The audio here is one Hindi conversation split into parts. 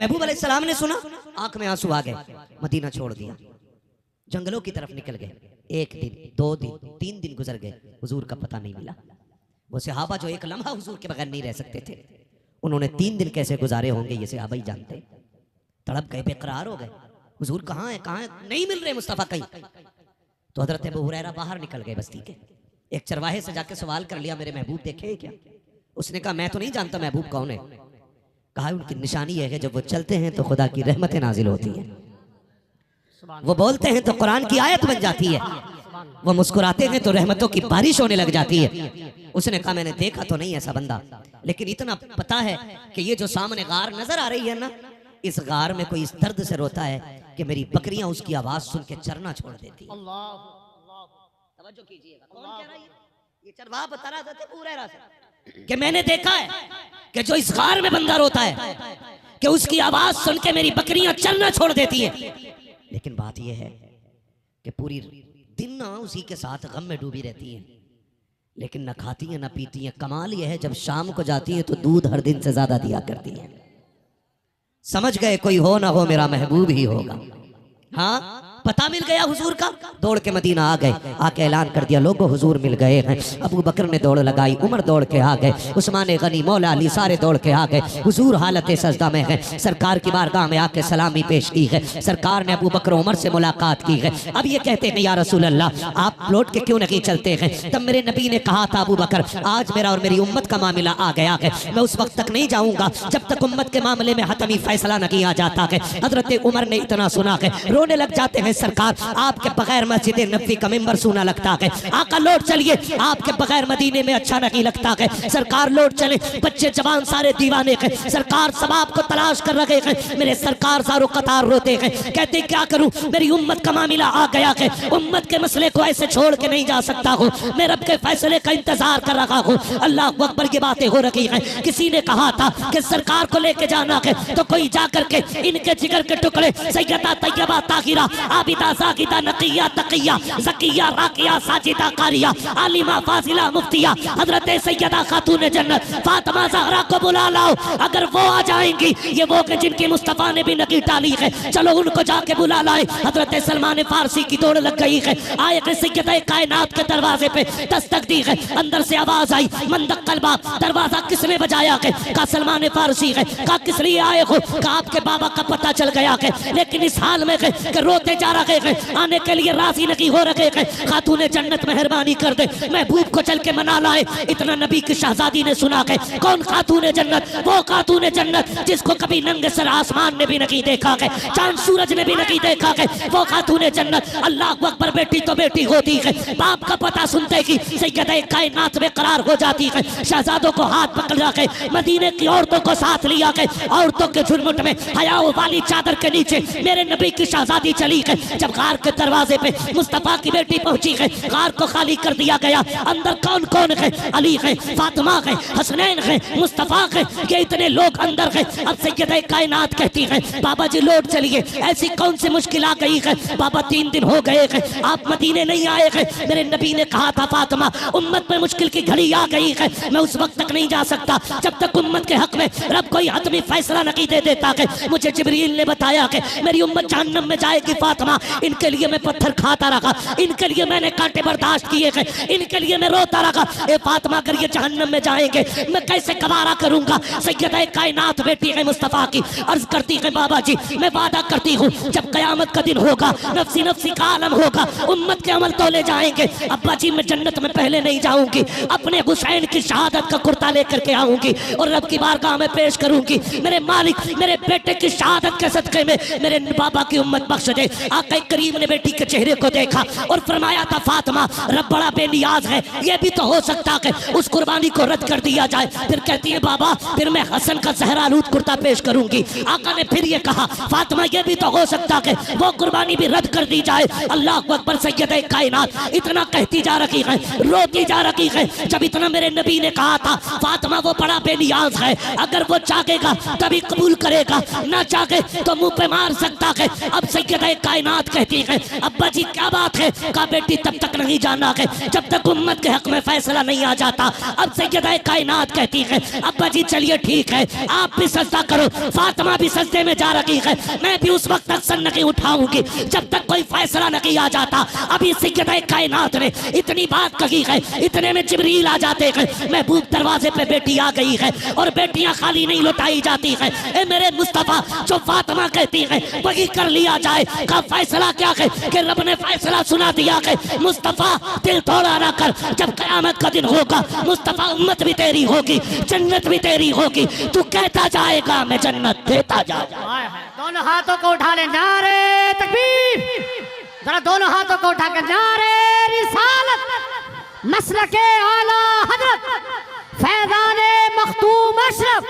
महबूब अलैहिस्सलाम ने सुना, आंख में आंसू आ गए, मदीना छोड़ दिया, जंगलों की तरफ निकल गए। 1 दिन 2 दिन 3 दिन गुजर गए, हुजूर का पता नहीं मिला। वो सहाबा जो एक लम्हा हुजूर के बगैर नहीं रह सकते थे, उन्होंने 3 दिन कैसे गुजारे होंगे ये सहाबा ही जानते। तड़प गए, बेकरार हो गए, हुजूर कहाँ है, कहाँ है, नहीं मिल रहे मुस्तफा कहीं। तो हजरत अबू हुरैरा बाहर निकल गए बस्ती के, एक चरवाहे से जाके सवाल कर लिया, मेरे महबूब देखे क्या? उसने कहा मैं तो नहीं जानता महबूब कौन है। कहा उनकी निशानी है कि जब वो चलते हैं तो खुदा की रहमतें नाजिल होती हैं, वो बोलते हैं तो कुरान की आयत बन जाती है, वो मुस्कुराते हैं तो रहमतों की बारिश होने लग जाती है। उसने कहा मैंने देखा तो नहीं ऐसा बंदा, लेकिन इतना पता है कि ये जो सामने गार नजर आ रही है ना, इस गार में कोई इस दर्द से रोता है कि मेरी बकरियां उसकी आवाज सुन के चरना छोड़ देती है। तवज्जो कीजिएगा, कौन कह रहा है? ये चरवाहा बता रहा था अबू हुरैरा से कि मैंने देखा है कि जो इस गार में बंदा रोता है कि उसकी आवाज सुन के मेरी बकरियां चरना छोड़ देती हैं। लेकिन बात यह है कि पूरी दिन ना उसी के साथ गम में डूबी रहती हैं, लेकिन न खाती हैं न पीती हैं। कमाल यह है जब शाम को जाती है तो दूध हर दिन से ज्यादा दिया करती हैं। समझ गए कोई हो ना हो मेरा महबूब ही होगा। हाँ, पता मिल गया हुजूर का, दौड़ के मदीना आ गए, आके ऐलान कर दिया लोगों हुजूर मिल गए हैं। अबू बकर ने दौड़ लगाई, उमर दौड़ के आ गए, उस्मान गनी, मौला अली सारे दौड़ के आ गए। हुजूर हालत सजदा में है, सरकार की बारगाह में आके सलामी पेश की है। सरकार ने अबू बकर उमर से मुलाकात की है। अब ये कहते हैं या रसूल अल्लाह आप लौट के क्यों नहीं चलते हैं? तब मेरे नबी ने कहा था अबू बकर आज मेरा और मेरी उम्मत का मामला आ गया है, मैं उस वक्त तक नहीं जाऊंगा जब तक उम्मत के मामले में हतमी फैसला नहीं आ जाता है। हजरत उमर ने इतना सुना है, रोने लग जाते हैं, सरकार आपके बगैर मस्जिद नबी का मिंबर सूना लगता है, आका लौट चलिए, आपके बगैर मदीने में अच्छा नहीं लगता है। सरकार लौट चले, बच्चे जवान सारे दीवाने हैं, सरकार सब आपको तलाश कर रहे हैं। मेरे सरकार सारों कतार रोते हैं, कहते क्या करूं, मेरी उम्मत का मामला आ गया है, उम्मत के मसले को ऐसे छोड़ के नहीं जा सकता हूं, मैं रब के फैसले का इंतजार कर रहा हूं। अल्लाह अकबर, ये बातें हो रही हैं। किसी ने कहा था कि सरकार को लेके जाना है, तो कोई जाकर के इनके जिगर के टुकड़े सैयदा तैयबा ताहिरा आबिदा साकिदा नकिया तकिया ज़किया राकिया साजिदा कारिया आलिमा फाजिला मुफ्तिया हजरत सैयदा खातून जन्नत फातिमा ज़हरा को बुला लाओ। अगर वो आ जाएंगी, ये वो के जिनकी मुस्तफ़ा ने भी नकी डाली है, चलो उनको जाके बुला लाए। हजरत सलमान फारसी की दौड़ लग गई है, आए के सैयदा कायनात के दरवाजे पे दस्तक दी है। अंदर से आवाज आई मंदक कलबा, दरवाजा किसने बजाया है? कहा सलमान फारसी है। कहा किस लिए आए हो? कहा आपके बाबा का पता चल गया है, लेकिन इस हाल में है कि रोते जा रहे हैं, आने के लिए राजी नहीं हो रहे हैं। खातूने जन्नत मेहरबानी कर दे, महबूब को चल के मना लाए। इतना नबी की शहजादी ने सुना है। कौन खातूने जन्नत? वो खातूने जन्नत जिसको कभी नंगे सर आसमान ने भी नहीं देखा है, चांद सूरज ने भी नहीं देखा है, वो खातूने जन्नत। अल्लाह अकबर, बेटी तो बेटी होती है, बाप का पता सुनते ही सैयदा कायनात में करार हो जाती है। शहजादों को हाथ पकड़ा है, मदीने की औरतों को साथ लिया है, औरतों के झुरमुट में हयाओं वाली चादर के नीचे मेरे नबी की शहजादी चली है। जब गार के दरवाजे पे मुस्तफा की बेटी पहुंची है, गार को खाली कर दिया गया। अंदर कौन कौन है? अली है, फातिमा है, हसनैन है, मुस्तफा है, ये इतने लोग अंदर है। अब सैयदा कायनात कहती है बाबा जी लौट चलिए, ऐसी कौन सी मुश्किल आ गई है? बाबा 3 दिन हो गए हैं, आप मदीने नहीं आए हैं। मेरे नबी ने कहा था फातिमा उम्मत में मुश्किल की घड़ी आ गई है, मैं उस वक्त तक नहीं जा सकता जब तक उम्मत के हक में रब कोई हतमी फैसला नहीं दे देता है। मुझे जिब्रील ने बताया कि मेरी उम्मत जहन्नम में जाएगी फातिमा, इनके लिए मैं पत्थर खाता रहा, इनके लिए मैंने कांटे बर्दाश्त किए हैं, इनके लिए मैं रोता रहा। ए फातिमा अगर ये जहन्नम में जाएंगे मैं कैसे गवारा करूंगा? सैयदा कायनात बेटी है मुस्तफा की, अर्ज करती है बाबा जी मैं वादा करती हूँ जब कयामत का दिन होगा, नफ्सी नफ्सी का आलम होगा, उम्मत के अमल तोले जाएंगे, अब्बा जी मैं जन्नत में पहले नहीं जाऊंगी, अपने हुसैन की शहादत का कुर्ता लेकर के आऊंगी और रब की बारगाह में पेश करूंगी। मेरे मालिक मेरे बेटे की शहादत के सदके में मेरे बाबा की उम्मत बख्श दे। आका करीम ने बेटी के चेहरे को देखा और फरमाया था फातिमा रब बड़ा बेनियाज है, ये भी तो हो सकता है उस कुर्बानी को रद्द कर दिया जाए। फिर कहती है बाबा फिर मैं हसन का ज़हरालूद कुर्ता पेश करूंगी। आका ने फिर ये कहा फातिमा ये भी तो हो सकता है वो कुर्बानी भी रद्द कर दी जाए। अल्लाह अकबर, सैयदा कायनात इतना कहती जा रही है, रोती जा रही है। जब इतना मेरे नबी ने कहा था फातिमा वो बड़ा बेनियाज है, अगर वो चाहेगा तभी कबूल करेगा, ना चाहे तो मुंह पे मार सकता है। अब सैयदा कायनात कायनात कहती है अब्बा जी क्या बात है, कहा बेटी तब तक नहीं जाना है जब तक उम्मत के हक में फैसला नहीं आ जाता। अब सैयदा कायनात कहती है अब्बा जी चलिए ठीक है आप भी सजदा करो, फातिमा भी सजदे में जा रही है, मैं भी उस वक्त तक सर नहीं उठाऊंगी जब तक कोई फैसला नहीं आ जाता। अभी सैयदा कायनात ने इतनी बात कही है, इतने में जिब्रील आ जाते हैं, महबूब दरवाजे पे बेटी आ गई है और बेटियां खाली नहीं लौटाई जाती है। ए मेरे मुस्तफा जो फातिमा कहती है वही कर लिया जाए। का फैसला क्या है कि रब ने फैसला सुना दिया है मुस्तफा दिल थोड़ा ना कर, जब कयामत का दिन होगा मुस्तफा उम्मत भी तेरी होगी, जन्नत भी तेरी होगी, तू कहता जाएगा मैं जन्नत देता जाऊंगा। दोनों हाथों को उठा ले, नारे तकबीर, जरा दोनों हाथों को उठा कर नारे रिसालत, मसलके आला हजरत फैज़ाने मखतूम अशरफ,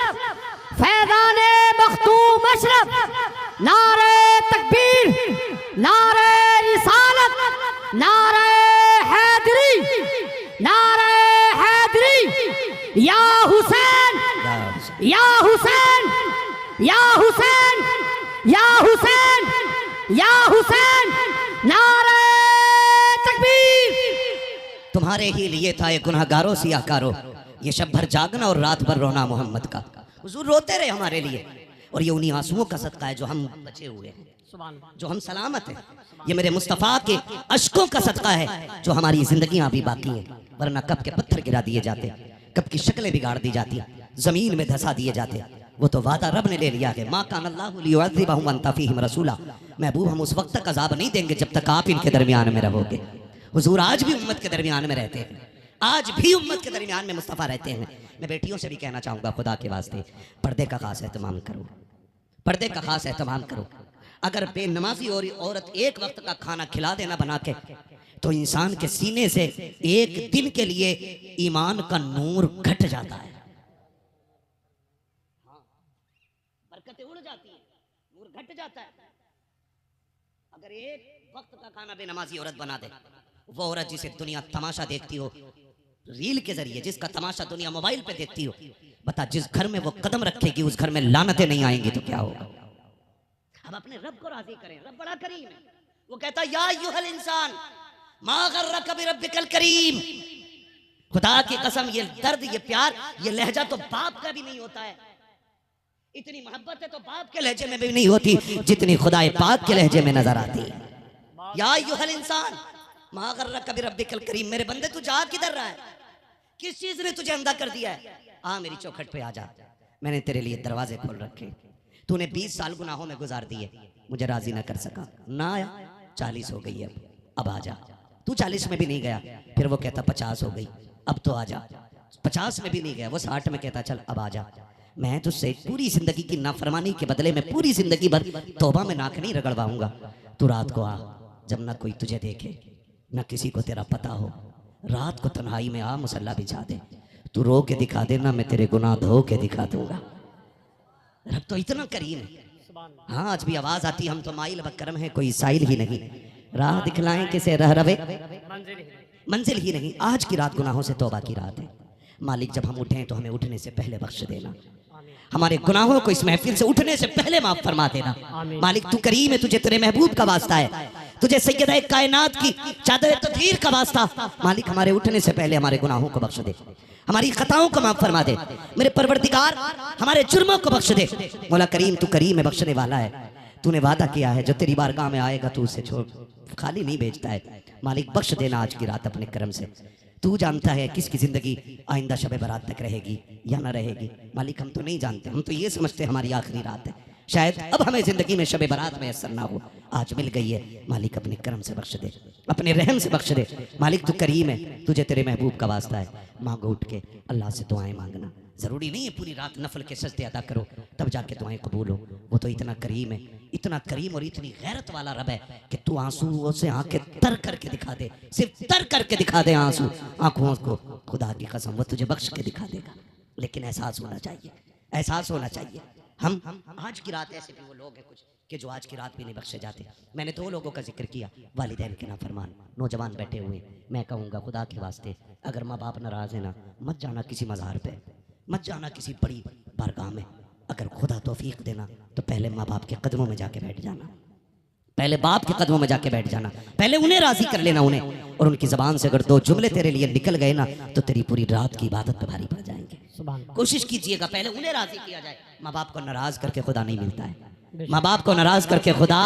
फैज़ाने मखतूम अशरफ, नारे तकबीर, नारे रिसालत, नारे हैदरी, नारे हैदरी, या हुसैन, या हुसैन, या हुसैन, या हुसैन, या हुसैन, नारे तकबीर। तुम्हारे ही लिए था ये गुनहगारों सियाकारों, ये शब भर जागना और रात भर रोना मोहम्मद का। हुजूर रोते रहे हमारे लिए और ये उन्हीं आंसुओं का सदका है जो हम बचे हुए हैं, जो हम सलामत हैं। ये मेरे मुस्तफ़ा के अश्कों का सदका है जो हमारी जिंदगियां अभी बाकी हैं, वरना कब के पत्थर गिरा दिए जाते, कब की शक्लें बिगाड़ दी जाती, जमीन में धंसा दिए जाते। वो तो वादा रब ने ले लिया है, मा कान अल्लाहु लियुअज़्ज़िबहुम व अंता फ़ीहिम रसूला, महबूब हम उस वक्त तक अज़ाब नहीं देंगे जब तक आप इनके दरमियान में रहोगे। हुजूर आज भी उम्मत के दरमियान में रहते हैं, आज भी उम्मत के दरमियान में मुस्तफ़ा रहते हैं। मैं बेटियों से भी कहना चाहूँगा खुदा के वास्ते पर्दे का खास एहतमाम करो, पर्दे का खास एहतमाम करो। अगर बेनमाजी और औरत एक वक्त का खाना खिला देना बना के तो इंसान के सीने से एक दिन के लिए ईमान का नूर घट जाता है, बरकतें उड़ जाती हैं, नूर घट जाता है। अगर एक वक्त का खाना बेनमाजी औरत बना दे, वो औरत जिसे दुनिया तमाशा देखती हो रील के जरिए, जिसका तमाशा दुनिया मोबाइल पे देखती हो, बता जिस घर में वो कदम रखेगी उस घर में लानतें नहीं आएंगी तो क्या होगा। अब अपने रब को राजी करें, रब बड़ा करीम है। वो कहता या अय्युहल इंसान मा गर्रक बिरब्बिकल करीम। खुदा की कसम ये दर्द, ये प्यार, ये लहजा तो बाप का भी नहीं होता है। इतनी मोहब्बत है तो बाप के लहजे में भी नहीं होती जितनी खुदा पाक के लहजे में नजर आती है। या अय्युहल इंसान मा गर्रक बिरब्बिकल करीम, मेरे बंदे तू जा किधर रहा है, किस चीज ने तुझे अंधा कर दिया है, आ मेरी चौखट पे आ जा, मैंने तेरे लिए दरवाजे खोल रखे। तूने 20 साल गुनाहों में गुजार दिए, मुझे राजी ना कर सका, ना आया, 40 हो गई अब आ जा। तू 40 में भी नहीं गया, फिर वो कहता 50 हो गई, अब तो आ जा। 50 में भी नहीं गया, वो 60 में कहता चल अब आ जा। मैं तुझसे पूरी जिंदगी की नाफरमानी के बदले में पूरी जिंदगी भर तौबा में नाक नहीं रगड़वाऊंगा। तू रात को आ जब ना कोई तुझे देखे, ना किसी को तेरा पता हो, रात को तन्हाई में आ, मुसल्ला बिछा दे, तू रो के दिखा दे ना मैं तेरे गुनाह धो के दिखा दूंगा। रब तो इतना करीम है। हाँ आज भी आवाज आती, हम तो माइल बकरम है, कोई साइल ही नहीं, राह दिखलाएं किसे रह रवे मंजिल ही नहीं। आज की रात गुनाहों से तौबा की रात है। मालिक जब हम उठें तो हमें उठने से पहले बख्श देना, हमारे गुनाहों को इस महफिल से उठने से पहले माफ फरमा देना। मालिक तू करीम है, तुझे तेरे महबूब का वास्ता है, तुझे सैयदा कायनात की चादर तदहीर का वास्ता। मालिक हमारे उठने से पहले हमारे गुनाहों को बख्श दे, हमारी खताओं को माफ फरमा दे। मेरे परवरदिगार हमारे जुर्मों को बख्श दे। मौला करीम तू करीम है, बख्शने वाला है। तूने वादा किया है जो तेरी बारगाह में आएगा तू उसे छोड़ खाली नहीं भेजता है। मालिक बख्श देना आज की रात अपने करम से। तू जानता है किसकी जिंदगी आइंदा शब बारात तक रहेगी या ना रहेगी। मालिक हम तो नहीं जानते, हम तो ये समझते हमारी आखिरी रात है, शायद अब हमें जिंदगी में शब बारात में असर ना हो, आज मिल गई है। मालिक अपने करम से बख्श दे, अपने रहम से बख्श दे। मालिक तू करीम है, तुझे तेरे महबूब का वास्ता है। मांगो उठ के अल्लाह से दुआएं मांगना, जरूरी नहीं है पूरी रात नफल के सजदे अदा करो तब जाके दुआएं कबूल हो। वो तो इतना करीम है, इतना करीम और इतनी गैरत वाला रब है कि तू आंसुओं से आंखें तर करके दिखा दे, सिर्फ तर करके दिखा दे आंसू आंखों को। खुदा की कसम वो तुझे बख्श के दिखा देगा, लेकिन एहसास होना चाहिए, एहसास होना चाहिए। हम आज की रात ऐसे भी वो लोग हैं कुछ कि जो आज की रात भी नहीं बख्शे जाते। मैंने 2 लोगों का जिक्र किया, वालिदैन के नाफरमान नौजवान बैठे हुए। मैं कहूँगा खुदा के वास्ते अगर माँ बाप नाराज है ना, मत जाना किसी मज़ार पे, मत जाना किसी बड़ी बारगाह में। अगर खुदा तौफीक देना तो पहले माँ बाप के कदमों में जाके बैठ जाना, पहले बाप के कदमों में जाके बैठ जाना, पहले उन्हें राजी कर लेना उन्हें, और उनकी जबान से अगर 2 जुमले तेरे लिए निकल गए ना तो तेरी पूरी रात की इबादत पे भारी पड़ जाएंगे। कोशिश कीजिएगा पहले उन्हें राजी किया जाए। माँ बाप को नाराज करके खुदा नहीं मिलता है, माँ बाप को नाराज करके खुदा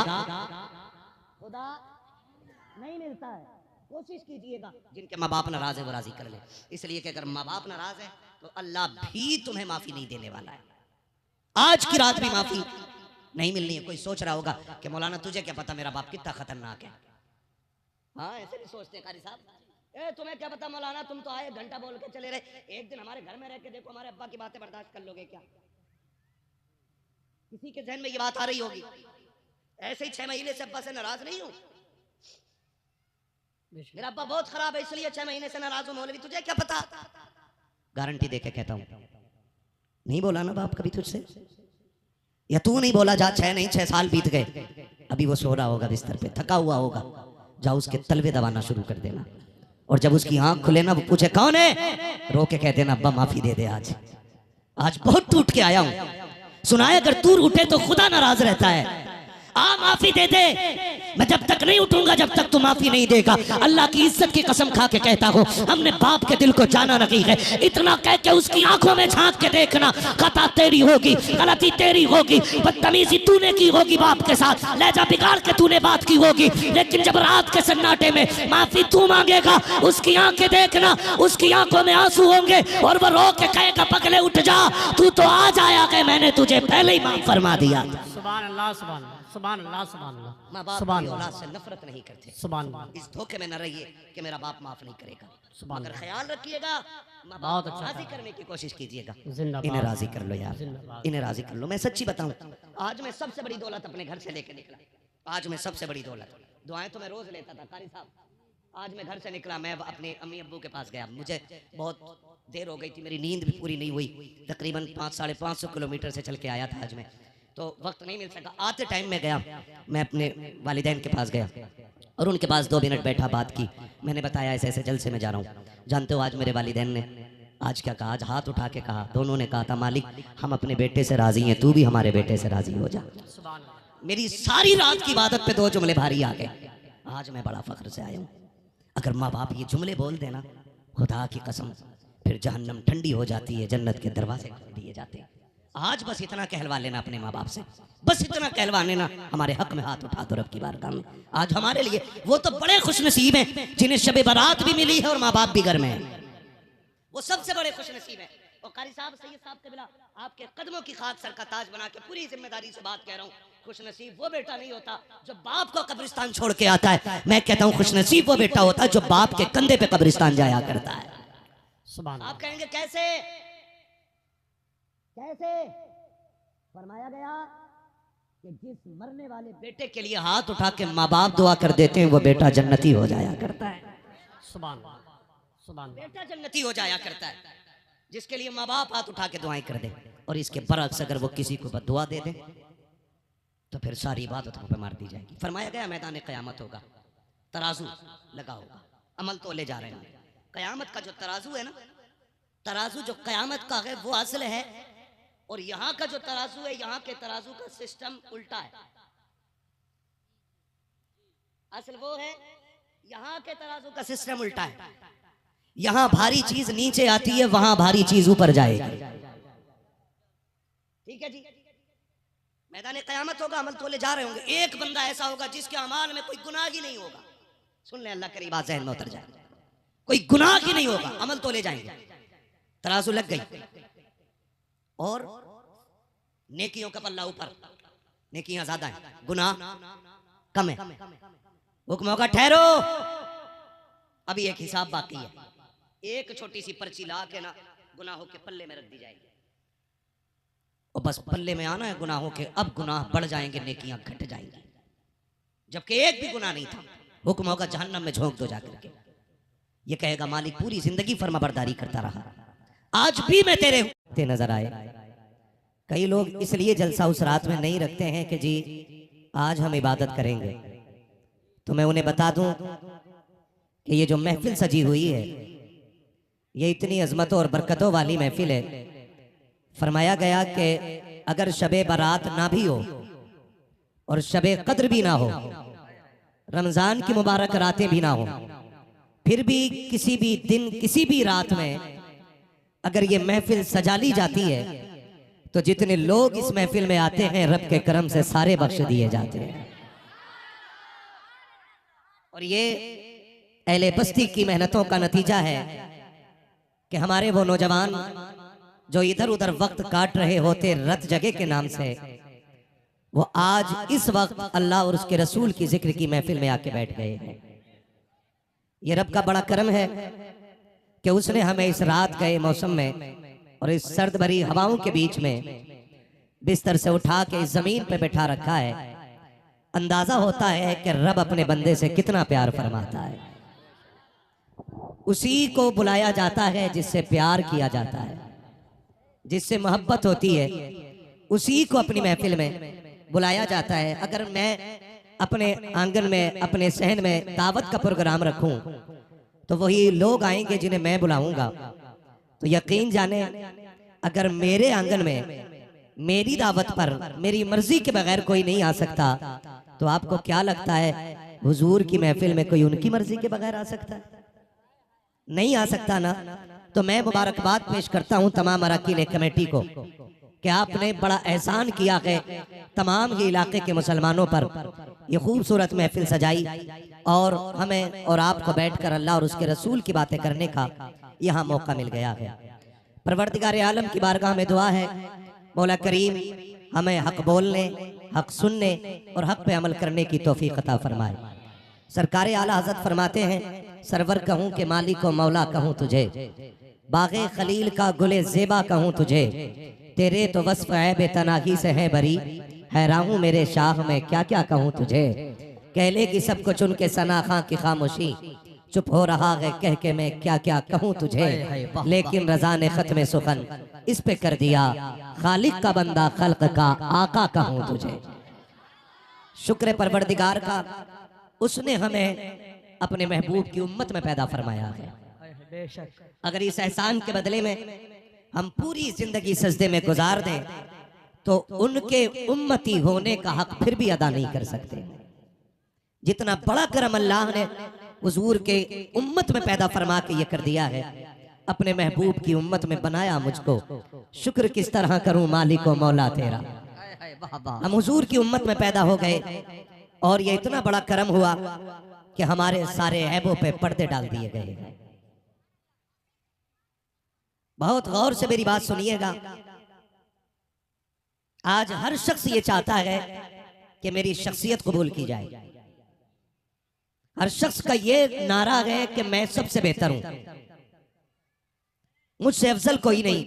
नहीं मिलता है। कोशिश कीजिएगा जिनके माँ बाप नाराज है वो राजी कर ले, इसलिए कि अगर माँ बाप नाराज है तो अल्लाह भी तुम्हें माफी नहीं देने वाला है। आज की रात भी माफी नहीं मिलनी है। कोई सोच रहा होगा कि मौलाना तुझे क्या पता मेरा बाप कितना खतरनाक है। हाँ ऐसे नहीं सोचते कारी साहब, तुम्हें क्या पता मौलाना, तुम तो आए घंटा बोल के चले रहे, एक दिन हमारे घर में रह के देखो, हमारे अब्बा की बातें बर्दाश्त कर लोगे क्या? किसी के जहन में ये बात आ रही होगी। ऐसे ही 6 महीने से अब्बा से नाराज नहीं हूं, मेरा अब्बा बहुत खराब है इसलिए 6 महीने से नाराज हूं। मौलवी तुझे क्या पता? गारंटी देके कहता हूं, नहीं बोला ना बाप कभी तुझसे, या तू नहीं बोला जा 6 साल बीत गए, अभी वो सो रहा होगा बिस्तर पे, थका हुआ होगा, जाओ उसके तलवे दबाना शुरू कर देना, और जब उसकी आंख खुले ना वो पूछे कौन है, रो के कह देना अब्बा माफी दे दे, आज बहुत टूट के आया हूं। सुनाए अगर तू उठे तो खुदा नाराज रहता है, माफी दे दे। मैं जब तक नहीं उठूंगा जब तक तू माफी नहीं देगा। अल्लाह की इज्जत की कसम खा के कहता हूं, हमने बाप के दिल को जाना नहीं है, इतना कह के उसकी आंखों में झांक के देखना, खता तेरी होगी, गलती तेरी होगी, बदतमीजी तूने की होगी बाप के साथ, लहजा बिगाड़ के तूने बात की होगी, लेकिन जब रात के सन्नाटे में माफी तू मांगेगा, उसकी आंखें देखना, उसकी आंखों में आंसू होंगे और वो रो के कहेगा पगले उठ जा, तू तो आ जाया कि मैंने तुझे पहले ही माफ फरमा दिया। सुभान अल्लाह, सुभान अल्लाह, सुभान अल्लाह, सुभान अल्लाह। माँ बाप की औलाद से नफरत नहीं करते, सुभान अल्लाह। इस धोखे में न रहिए कि मेरा बाप माफ नहीं करेगा, सुभान मगर ख्याल रखिएगा माँ बहुत बाप को अच्छा राजी करने की कोशिश कीजिएगा। जिंदाबाद। इन्हें राजी कर लो यार, जिंदाबाद। इन्हें राजी कर लो। मैं सच्ची बताऊं, आज मैं सबसे बड़ी दौलत अपने घर से लेके निकला, आज मैं सबसे बड़ी दौलत, दुआएं तो मैं रोज लेता था कारी साहब, आज मैं घर से निकला, मैं अपने अम्मी अब्बू के पास गया, मुझे बहुत देर हो गई थी, मेरी नींद भी पूरी नहीं हुई, तकरीबन 500-550 किलोमीटर से चल के आया था आज मैं, तो वक्त नहीं मिल सका। आते टाइम में गया, मैं अपने वालिदैन के पास गया और उनके पास 2 मिनट बैठा, बात की, मैंने बताया ऐसे ऐसे जलसे में जा रहा हूँ। जानते हो आज मेरे वालिदैन ने आज क्या कहा? आज हाथ उठा के कहा, दोनों ने कहा था मालिक हम अपने बेटे से राजी हैं, तू भी हमारे बेटे से राजी हो जा। मेरी सारी रात की इबादत पे 2 जुमले भारी आ गए, आज मैं बड़ा फख्र से आया हूँ। अगर माँ बाप ये जुमले बोल देना, खुदा की कसम फिर जहन्नम ठंडी हो जाती है, जन्नत के दरवाजे खोल दिए जाते हैं। आज बस इतना कहलवा लेना अपने माँ बाप से, बस इतना कहलवा लेना, हमारे हक में हाथ उठा दो रब की बारगाह में। आज हमारे लिए वो तो बड़े खुशनसीब हैं जिन्हें शबे बारात भी मिली है और माँ बाप भी घर में है, वो सबसे बड़े खुशनसीब हैं। और कारी साहब, सैयद साहब के बिला आपके कदमों की खाक सर का ताज बना के पूरी जिम्मेदारी से बात कह रहा हूँ, खुशनसीब वो बेटा नहीं होता जो बाप को कब्रिस्तान छोड़ के आता है, मैं कहता हूँ खुशनसीब वो बेटा होता है जो बाप के कंधे पे कब्रिस्तान जाया करता है। आप कहेंगे कैसे? कैसे? फरमाया गया कि जिस मरने वाले बेटे के लिए हाथ उठा के माँ बाप दुआ कर देते हैं वो बेटा जन्नती हो जाया करता है। सुभान सुभान, बेटा जन्नती हो जाया करता है जिसके लिए माँ बाप हाथ उठा के दुआएं कर दे, और इसके बरअक्स अगर वो किसी को बददुआ दे दे तो फिर सारी इबादतों पे मार दी जाएगी। फरमाया गया मैदान क़यामत होगा, तराजू लगा होगा, अमल तोले जा रहे हैं। क़यामत का जो तराजू है ना, तराजू जो क़यामत का है वो असल है, और यहाँ का जो तराजू है, यहाँ के तराजू का सिस्टम उल्टा है। असल वो है, यहाँ के तराजू का सिस्टम उल्टा है, यहाँ भारी चीज नीचे आती है, वहां भारी चीज ऊपर जाएगी। ठीक है जी, मैदान क़यामत होगा, अमल तोले जा रहे होंगे, एक बंदा ऐसा होगा जिसके अमाल में कोई गुनाह ही नहीं होगा। सुन ले, अल्लाह करीब बात ज़हन में उतर जाए, कोई गुनाह ही नहीं होगा, अमल तोले जाएंगे, तराजू लग गई और नेकियों का पल्ला ऊपर, नेकियां ज्यादा है, गुनाह कम है। हुक्म होगा ठहरो, अभी एक हिसाब बाकी है, एक छोटी सी पर्ची ला के ना गुनाहों के पल्ले में रख दी जाएगी, और बस पल्ले में आना है गुनाहों के, अब गुनाह बढ़ जाएंगे, नेकियां घट जाएंगी, जबकि एक भी गुनाह नहीं था। हुक्म होगा जहन्नम में झोंक दो जाकर के, ये कहेगा मालिक पूरी जिंदगी फर्माबरदारी करता रहा, आज भी मैं तेरे नजर आए। कई लोग इसलिए जलसा उस रात में नहीं रखते हैं कि जी आज हम इबादत करेंगे, तो मैं उन्हें बता दूं कि ये जो महफिल सजी हुई है ये इतनी अजमतों और बरकतों वाली महफिल है। फरमाया गया कि अगर शबे बारात ना भी हो और शबे कद्र भी ना हो रमजान की मुबारक रातें भी ना हो, फिर भी किसी भी दिन किसी भी रात में अगर ये महफिल सजा ली जाती है तो जितने लोग इस महफिल में आते हैं रब के करम से सारे बख्श दिए जाते हैं। और ये अहले बस्ती की मेहनतों का नतीजा है कि हमारे वो नौजवान जो इधर उधर वक्त काट रहे होते रत जगह के नाम से, वो आज इस वक्त अल्लाह और उसके रसूल की जिक्र की महफिल में आके बैठ गए हैं। ये रब का बड़ा करम है कि उसने हमें इस रात गए मौसम में और इस सर्द भरी हवाओं के बीच में बिस्तर से उठा के इस जमीन पे बैठा रखा है। अंदाजा होता है कि रब अपने बंदे से कितना प्यार फरमाता है। उसी को बुलाया जाता है जिससे प्यार किया जाता है, जिससे मोहब्बत होती है, उसी को अपनी महफिल में बुलाया जाता है। अगर मैं अपने आंगन में अपने सहन में दावत का प्रोग्राम रखूं तो वही लोग आएंगे जिन्हें मैं बुलाऊंगा। तो यकीन जाने अगर मेरे आंगन में मेरी दावत पर मेरी मर्जी के बगैर कोई नहीं आ सकता तो आपको क्या लगता है हुजूर की महफिल में कोई उनकी मर्जी के बगैर आ सकता है? नहीं आ सकता ना। तो मैं मुबारकबाद पेश करता हूं तमाम अरकान कमेटी को कि आपने बड़ा एहसान किया है तमाम ये इलाके के मुसलमानों पर, ये खूबसूरत महफिल सजाई और हमें और आपको बैठकर अल्लाह और उसके रसूल की बातें करने का यहाँ मौका मिल गया है। परवरदिगार आलम की बारगाह में दुआ है मौला करीम हमें हक बोलने, हक सुनने और हक पे अमल करने की तौफीक अता फरमाए। सरकार आला हज़रत फरमाते हैं, सरवर कहूँ के मालिक व मौला कहूँ तुझे, बाग़े खलील का गुले ज़ेबा कहूँ तुझे, तेरे तो वस्फ़ ऐब तनाही से है बरी, हैरान हूँ मेरे शाह में क्या क्या कहूँ तुझे। कह लेगी सब कुछ उनके सना खां की खामोशी, चुप हो रहा है कह के मैं क्या क्या कहूँ तुझे, लेकिन रज़ा ने ख़त्म सुखन इस पे कर दिया, खालिक का बंदा खल्क का आका कहूँ तुझे। शुक्र परवरदिगार का, उसने हमें अपने महबूब की उम्मत में पैदा फरमाया है। अगर इस एहसान के बदले में हम पूरी जिंदगी सजदे में गुजार दें तो उनके उम्मती होने का हक फिर भी अदा नहीं कर सकते। जितना बड़ा करम अल्लाह ने हुजूर के उम्मत में पैदा फरमा के ये कर दिया है, अपने महबूब की उम्मत में बनाया मुझको, शुक्र किस तरह करूं मालिक व मौला तेरा। हम हुजूर की उम्मत में पैदा हो गए और ये इतना बड़ा करम हुआ कि हमारे सारे ऐबों पे पर्दे डाल दिए गए। बहुत गौर से मेरी बात सुनिएगा। आज हर शख्स ये चाहता है कि मेरी शख्सियत कबूल की जाए। हर शख्स का ये नारा है कि मैं सबसे बेहतर हूं, मुझसे अफजल कोई नहीं,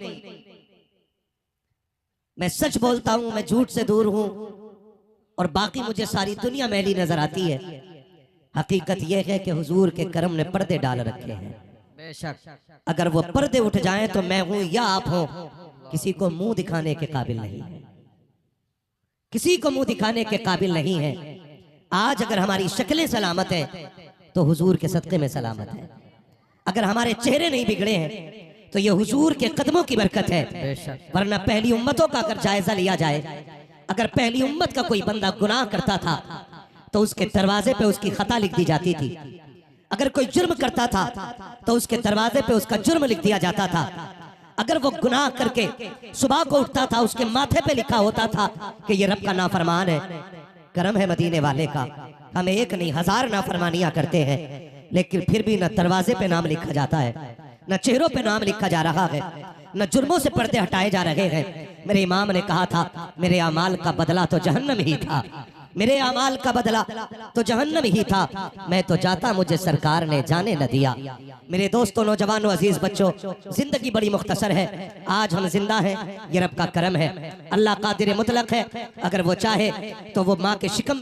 मैं सच बोलता हूं, मैं झूठ से दूर हूं और बाकी मुझे सारी दुनिया मैली नजर आती है। हकीकत यह है कि हुजूर के करम ने पर्दे डाल रखे हैं। बेशक अगर वो पर्दे उठ जाएं तो मैं हूं या आप हो किसी को मुंह दिखाने के काबिल नहीं है, किसी को मुंह दिखाने के काबिल नहीं है। आज अगर हमारी शक्लें सलामत है तो हुजूर के सदक़े में सलामत है। अगर हमारे चेहरे नहीं बिगड़े हैं तो ये हुजूर के कदमों की बरकत है। वरना पहली उम्मतों का अगर जायजा लिया जाए, अगर पहली उम्मत का कोई बंदा गुनाह करता था तो उसके दरवाजे पे उसकी खता लिख दी जाती थी। अगर कोई जुर्म करता था तो उसके दरवाजे पे उसका जुर्म लिख दिया जाता था। अगर वो गुनाह करके सुबह को उठता था उसके माथे पे लिखा होता था कि ये रब का नाफरमान है। करम है मदीने वाले का, हम एक नहीं 1000 नाफरमानियां करते हैं लेकिन फिर भी न दरवाजे पे नाम लिखा जाता है, न चेहरों पे नाम लिखा जा रहा है, न जुर्मों से पर्दे हटाए जा रहे हैं। मेरे इमाम ने कहा था मेरे अमाल का बदला तो जहन्नम ही था, मेरे अमाल का बदला तो जहन्नम ही था, मैं तो जाता मुझे सरकार ने जाने न दिया। मेरे दोस्तों, नौजवानों, अजीज बच्चों, जिंदगी बड़ी मुख्तसर है। आज हम जिंदा हैं, ये रब का करम है। अल्लाह कादिर मुतलक है, अगर वो चाहे तो वो माँ के शिकम